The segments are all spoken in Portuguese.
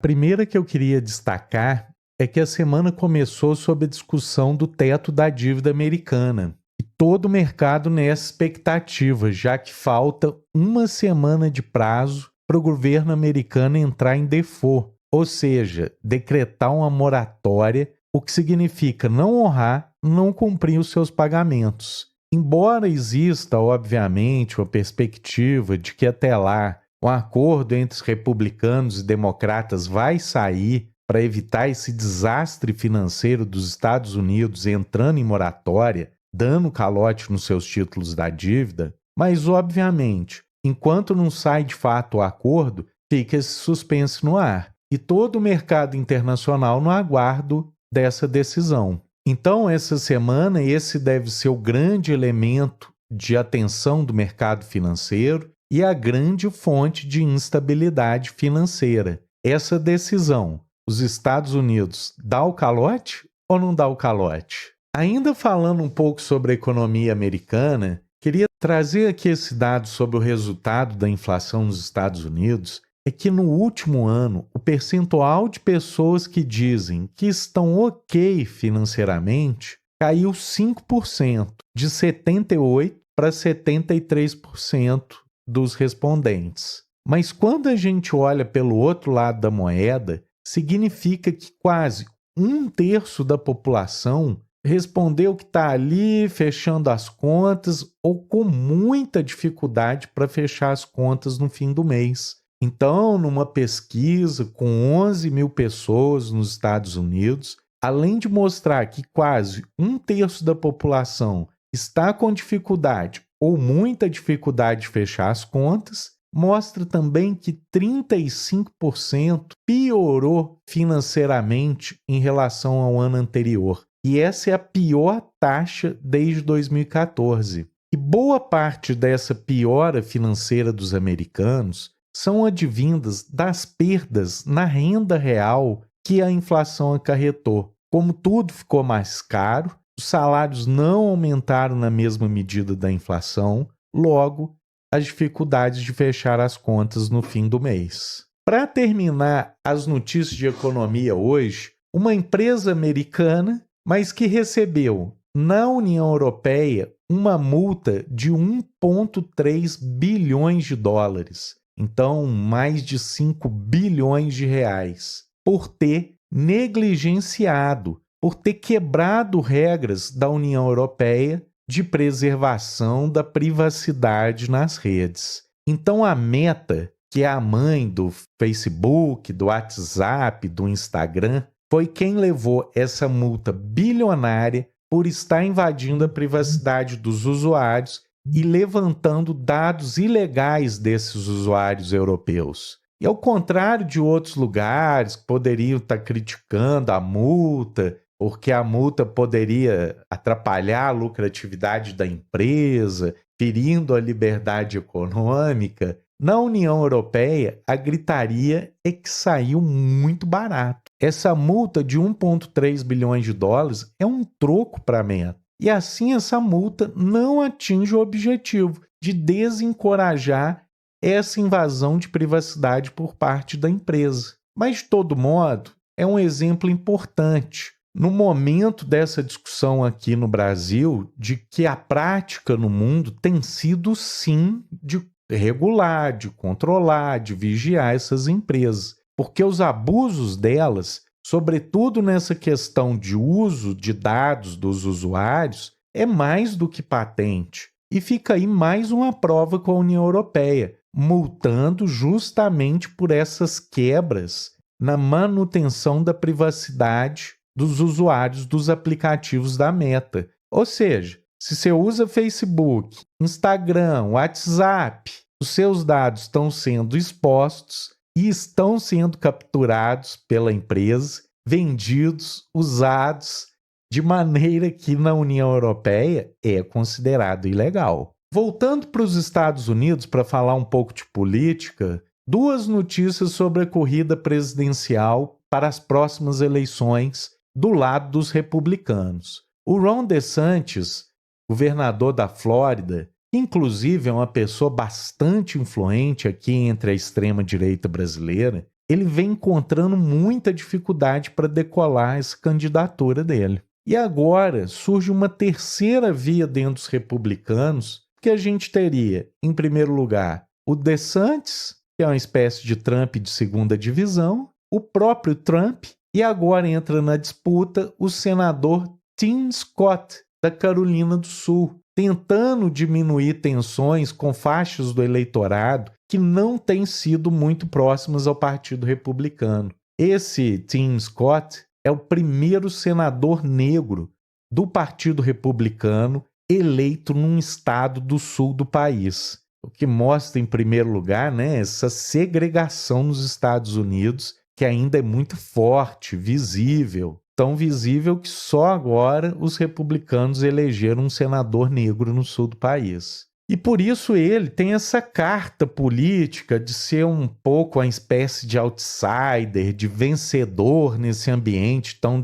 A primeira que eu queria destacar é que a semana começou sob a discussão do teto da dívida americana. E todo o mercado nessa expectativa, já que falta uma semana de prazo para o governo americano entrar em default, ou seja, decretar uma moratória, o que significa não honrar, não cumprir os seus pagamentos. Embora exista, obviamente, uma perspectiva de que até lá um acordo entre os republicanos e democratas vai sair para evitar esse desastre financeiro dos Estados Unidos entrando em moratória, dando calote nos seus títulos da dívida, mas, obviamente, enquanto não sai de fato o acordo, fica esse suspense no ar. E todo o mercado internacional no aguardo dessa decisão. Então, essa semana, esse deve ser o grande elemento de atenção do mercado financeiro e a grande fonte de instabilidade financeira. Essa decisão, os Estados Unidos dá o calote ou não dá o calote? Ainda falando um pouco sobre a economia americana, queria trazer aqui esse dado sobre o resultado da inflação nos Estados Unidos. É que no último ano, o percentual de pessoas que dizem que estão ok financeiramente caiu 5%, de 78% para 73% dos respondentes. Mas quando a gente olha pelo outro lado da moeda, significa que quase um terço da população respondeu que está ali fechando as contas ou com muita dificuldade para fechar as contas no fim do mês. Então, numa pesquisa com 11 mil pessoas nos Estados Unidos, além de mostrar que quase um terço da população está com dificuldade ou muita dificuldade de fechar as contas, mostra também que 35% piorou financeiramente em relação ao ano anterior. E essa é a pior taxa desde 2014. E boa parte dessa piora financeira dos americanos são advindas das perdas na renda real que a inflação acarretou. Como tudo ficou mais caro, os salários não aumentaram na mesma medida da inflação, logo, as dificuldades de fechar as contas no fim do mês. Para terminar as notícias de economia hoje, uma empresa americana, mas que recebeu na União Europeia uma multa de 1,3 bilhões de dólares. Então, mais de 5 bilhões de reais, por ter negligenciado, por ter quebrado regras da União Europeia de preservação da privacidade nas redes. Então, a Meta, que é a mãe do Facebook, do WhatsApp, do Instagram, foi quem levou essa multa bilionária por estar invadindo a privacidade dos usuários e levantando dados ilegais desses usuários europeus. E ao contrário de outros lugares que poderiam estar criticando a multa, porque a multa poderia atrapalhar a lucratividade da empresa, ferindo a liberdade econômica, na União Europeia a gritaria é que saiu muito barato. Essa multa de 1,3 bilhões de dólares é um troco para a Meta. E assim essa multa não atinge o objetivo de desencorajar essa invasão de privacidade por parte da empresa. Mas, de todo modo, é um exemplo importante. No momento dessa discussão aqui no Brasil, de que a prática no mundo tem sido, sim, de regular, de controlar, de vigiar essas empresas. Porque os abusos delas, sobretudo nessa questão de uso de dados dos usuários, é mais do que patente. E fica aí mais uma prova com a União Europeia, multando justamente por essas quebras na manutenção da privacidade dos usuários dos aplicativos da Meta. Ou seja, se você usa Facebook, Instagram, WhatsApp, os seus dados estão sendo expostos e estão sendo capturados pela empresa, vendidos, usados, de maneira que na União Europeia é considerado ilegal. Voltando para os Estados Unidos para falar um pouco de política, duas notícias sobre a corrida presidencial para as próximas eleições do lado dos republicanos. O Ron DeSantis, governador da Flórida, que inclusive é uma pessoa bastante influente aqui entre a extrema-direita brasileira, ele vem encontrando muita dificuldade para decolar essa candidatura dele. E agora surge uma terceira via dentro dos republicanos, que a gente teria, em primeiro lugar, o DeSantis, que é uma espécie de Trump de segunda divisão, o próprio Trump, e agora entra na disputa o senador Tim Scott, da Carolina do Sul, tentando diminuir tensões com faixas do eleitorado que não têm sido muito próximas ao Partido Republicano. Esse Tim Scott é o primeiro senador negro do Partido Republicano eleito num estado do sul do país. O que mostra, em primeiro lugar, né, essa segregação nos Estados Unidos, que ainda é muito forte, visível. Tão visível que só agora os republicanos elegeram um senador negro no sul do país. E por isso ele tem essa carta política de ser um pouco uma espécie de outsider, de vencedor nesse ambiente tão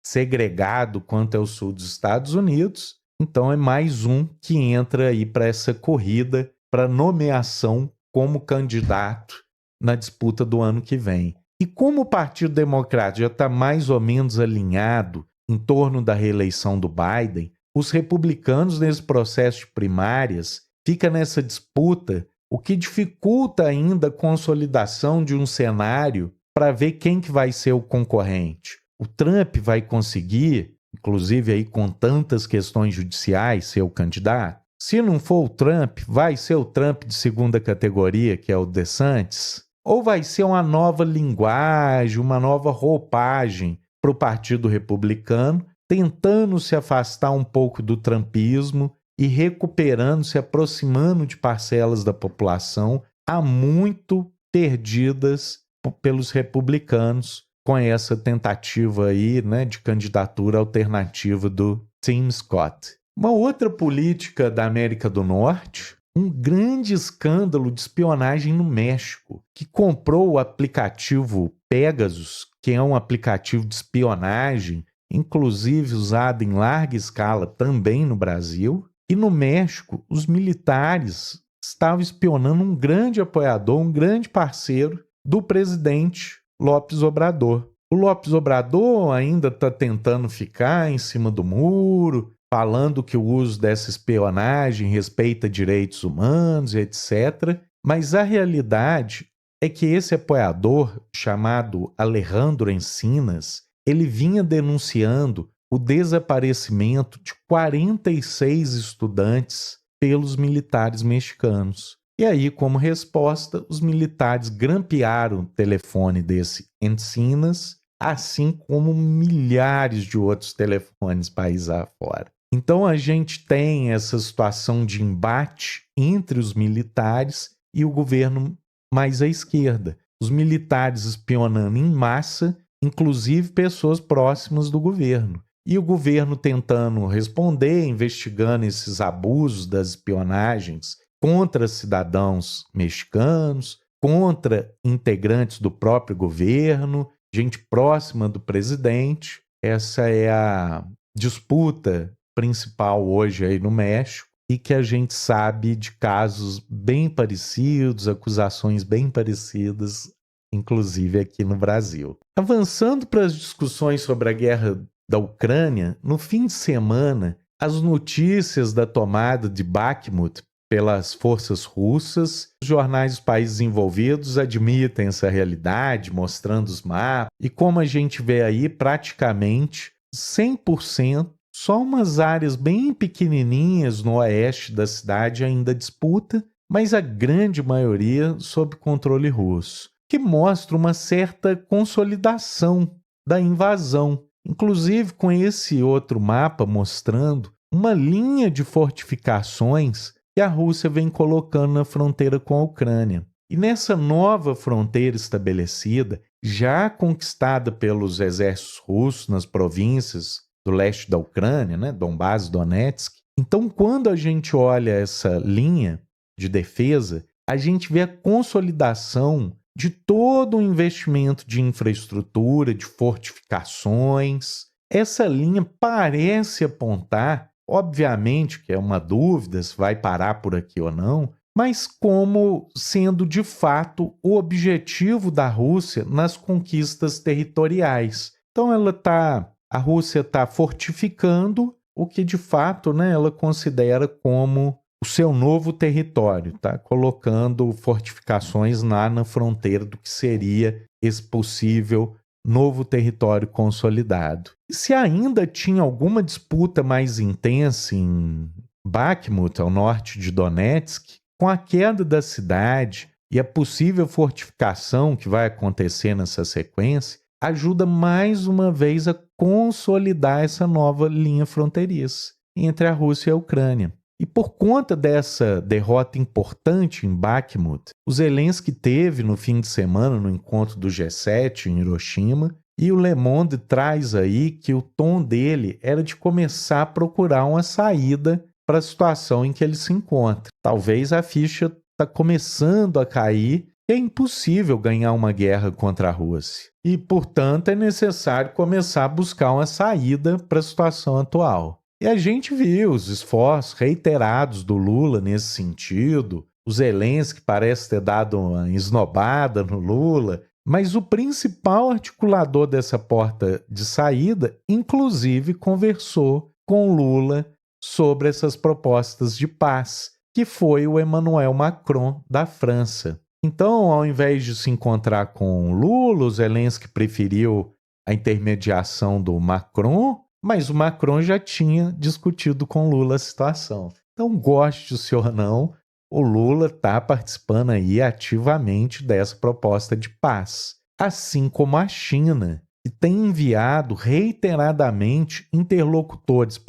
segregado quanto é o sul dos Estados Unidos. Então é mais um que entra aí para essa corrida, para nomeação como candidato na disputa do ano que vem. E como o Partido Democrata já está mais ou menos alinhado em torno da reeleição do Biden, os republicanos nesse processo de primárias ficam nessa disputa, o que dificulta ainda a consolidação de um cenário para ver quem que vai ser o concorrente. O Trump vai conseguir, inclusive aí com tantas questões judiciais, ser o candidato? Se não for o Trump, vai ser o Trump de segunda categoria, que é o DeSantis? Ou vai ser uma nova linguagem, uma nova roupagem para o Partido Republicano, tentando se afastar um pouco do trumpismo e recuperando, se aproximando de parcelas da população há muito perdidas pelos republicanos com essa tentativa aí, né, de candidatura alternativa do Tim Scott. Uma outra política da América do Norte, um grande escândalo de espionagem no México, que comprou o aplicativo Pegasus, que é um aplicativo de espionagem, inclusive usado em larga escala também no Brasil. E no México, os militares estavam espionando um grande apoiador, um grande parceiro do presidente López Obrador. O López Obrador ainda está tentando ficar em cima do muro, falando que o uso dessa espionagem respeita direitos humanos, etc. Mas a realidade é que esse apoiador, chamado Alejandro Encinas, ele vinha denunciando o desaparecimento de 46 estudantes pelos militares mexicanos. E aí, como resposta, os militares grampearam o telefone desse Encinas, assim como milhares de outros telefones país afora. Então a gente tem essa situação de embate entre os militares e o governo mais à esquerda. Os militares espionando em massa, inclusive pessoas próximas do governo. E o governo tentando responder, investigando esses abusos das espionagens contra cidadãos mexicanos, contra integrantes do próprio governo, gente próxima do presidente. Essa é a disputa principal hoje aí no México e que a gente sabe de casos bem parecidos, acusações bem parecidas, inclusive aqui no Brasil. Avançando para as discussões sobre a guerra da Ucrânia, no fim de semana, as notícias da tomada de Bakhmut pelas forças russas, os jornais dos países envolvidos admitem essa realidade, mostrando os mapas, e como a gente vê aí, praticamente 100%, só umas áreas bem pequenininhas no oeste da cidade ainda disputa, mas a grande maioria sob controle russo, que mostra uma certa consolidação da invasão, inclusive com esse outro mapa mostrando uma linha de fortificações que a Rússia vem colocando na fronteira com a Ucrânia. E nessa nova fronteira estabelecida, já conquistada pelos exércitos russos nas províncias do leste da Ucrânia, né, Donbás, Donetsk. Então, quando a gente olha essa linha de defesa, a gente vê a consolidação de todo o investimento de infraestrutura, de fortificações. Essa linha parece apontar, obviamente que é uma dúvida se vai parar por aqui ou não, mas como sendo de fato o objetivo da Rússia nas conquistas territoriais. Então a Rússia está fortificando o que de fato, né, ela considera como o seu novo território, tá? Colocando fortificações lá na fronteira do que seria esse possível novo território consolidado. E se ainda tinha alguma disputa mais intensa em Bakhmut, ao norte de Donetsk, com a queda da cidade e a possível fortificação que vai acontecer nessa sequência, ajuda mais uma vez a consolidar essa nova linha fronteiriça entre a Rússia e a Ucrânia. E por conta dessa derrota importante em Bakhmut, o Zelensky teve no fim de semana no encontro do G7 em Hiroshima, e o Le Monde traz aí que o tom dele era de começar a procurar uma saída para a situação em que ele se encontra. Talvez a ficha está começando a cair. É impossível ganhar uma guerra contra a Rússia. E, portanto, é necessário começar a buscar uma saída para a situação atual. E a gente viu os esforços reiterados do Lula nesse sentido. O Zelensky parece ter dado uma esnobada no Lula, mas o principal articulador dessa porta de saída, inclusive, conversou com Lula sobre essas propostas de paz, que foi o Emmanuel Macron da França. Então, ao invés de se encontrar com Lula, o Zelensky preferiu a intermediação do Macron, mas o Macron já tinha discutido com Lula a situação. Então, goste-se ou não, o Lula está participando aí ativamente dessa proposta de paz. Assim como a China, que tem enviado reiteradamente interlocutores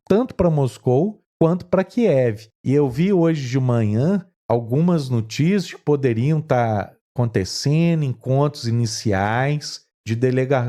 tanto para Moscou quanto para Kiev. E eu vi hoje de manhã algumas notícias que poderiam estar acontecendo, encontros iniciais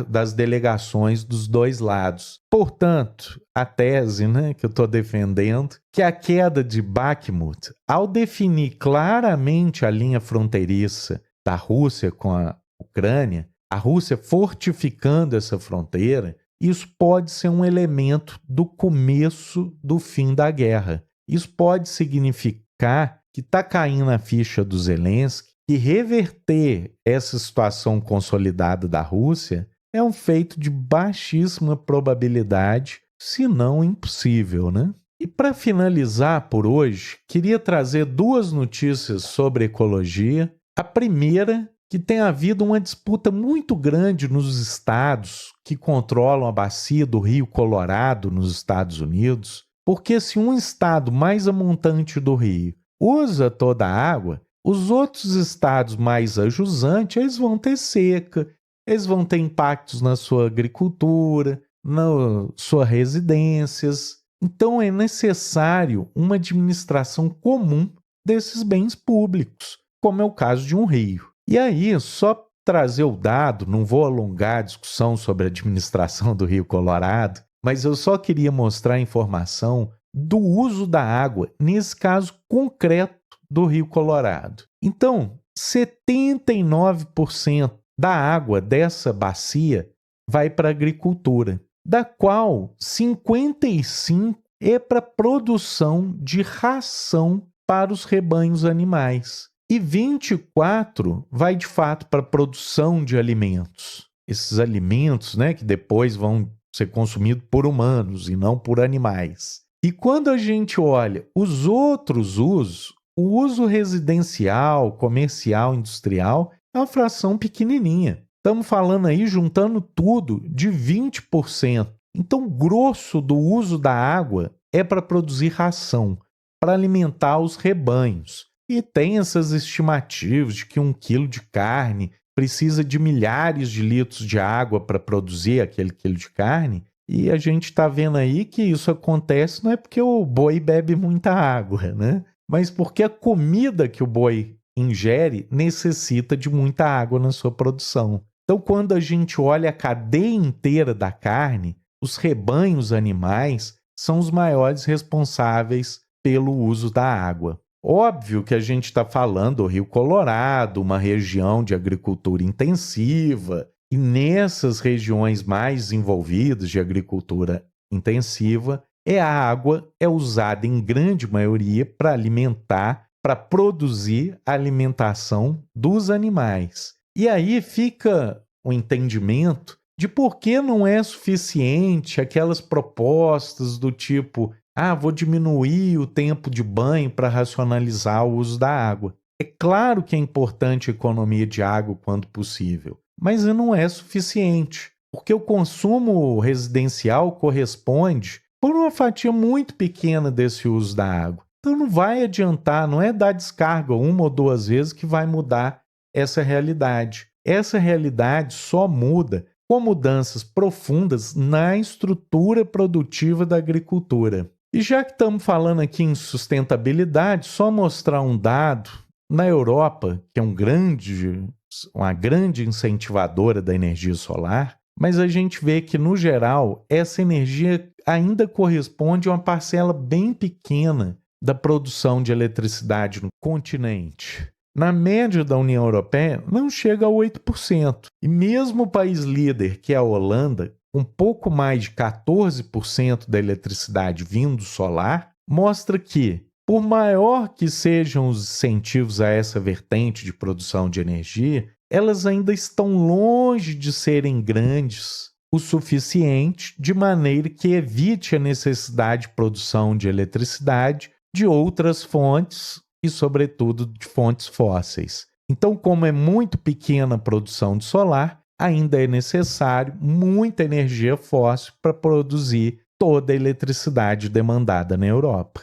das delegações dos dois lados. Portanto, a tese, né, que eu estou defendendo, que a queda de Bakhmut, ao definir claramente a linha fronteiriça da Rússia com a Ucrânia, a Rússia fortificando essa fronteira, isso pode ser um elemento do começo do fim da guerra. Isso pode significar que está caindo a ficha do Zelensky, que reverter essa situação consolidada da Rússia é um feito de baixíssima probabilidade, se não impossível, né? E para finalizar por hoje, queria trazer duas notícias sobre ecologia. A primeira, que tem havido uma disputa muito grande nos estados que controlam a bacia do Rio Colorado nos Estados Unidos, porque se um estado mais a montante do rio usa toda a água, os outros estados mais a jusante, eles vão ter seca, eles vão ter impactos na sua agricultura, nas suas residências. Então é necessário uma administração comum desses bens públicos, como é o caso de um rio. E aí, só trazer o dado, não vou alongar a discussão sobre a administração do Rio Colorado, mas eu só queria mostrar a informação do uso da água, nesse caso concreto do Rio Colorado. Então, 79% da água dessa bacia vai para a agricultura, da qual 55% é para produção de ração para os rebanhos animais. E 24% vai de fato para a produção de alimentos. Esses alimentos, né, que depois vão ser consumidos por humanos e não por animais. E quando a gente olha os outros usos, o uso residencial, comercial, industrial é uma fração pequenininha. Estamos falando aí, juntando tudo, de 20%. Então, o grosso do uso da água é para produzir ração, para alimentar os rebanhos. E tem essas estimativas de que 1 quilo de carne precisa de milhares de litros de água para produzir aquele quilo de carne. E a gente está vendo aí que isso acontece não é porque o boi bebe muita água, né? Mas porque a comida que o boi ingere necessita de muita água na sua produção. Então, quando a gente olha a cadeia inteira da carne, os rebanhos animais são os maiores responsáveis pelo uso da água. Óbvio que a gente está falando do Rio Colorado, uma região de agricultura intensiva, e nessas regiões mais envolvidas de agricultura intensiva, a água é usada em grande maioria para alimentar para produzir a alimentação dos animais. E aí fica o entendimento de por que não é suficiente aquelas propostas do tipo: vou diminuir o tempo de banho para racionalizar o uso da água. É claro que é importante a economia de água quando possível, mas não é suficiente, porque o consumo residencial corresponde por uma fatia muito pequena desse uso da água. Então não vai adiantar, não é dar descarga uma ou duas vezes que vai mudar essa realidade. Essa realidade só muda com mudanças profundas na estrutura produtiva da agricultura. E já que estamos falando aqui em sustentabilidade, só mostrar um dado. Na Europa, que é uma grande incentivadora da energia solar, mas a gente vê que, no geral, essa energia ainda corresponde a uma parcela bem pequena da produção de eletricidade no continente. Na média da União Europeia, não chega a 8%. E mesmo o país líder, que é a Holanda, com pouco mais de 14% da eletricidade vindo solar, mostra que, por maior que sejam os incentivos a essa vertente de produção de energia, elas ainda estão longe de serem grandes o suficiente de maneira que evite a necessidade de produção de eletricidade de outras fontes e, sobretudo, de fontes fósseis. Então, como é muito pequena a produção de solar, ainda é necessário muita energia fóssil para produzir toda a eletricidade demandada na Europa.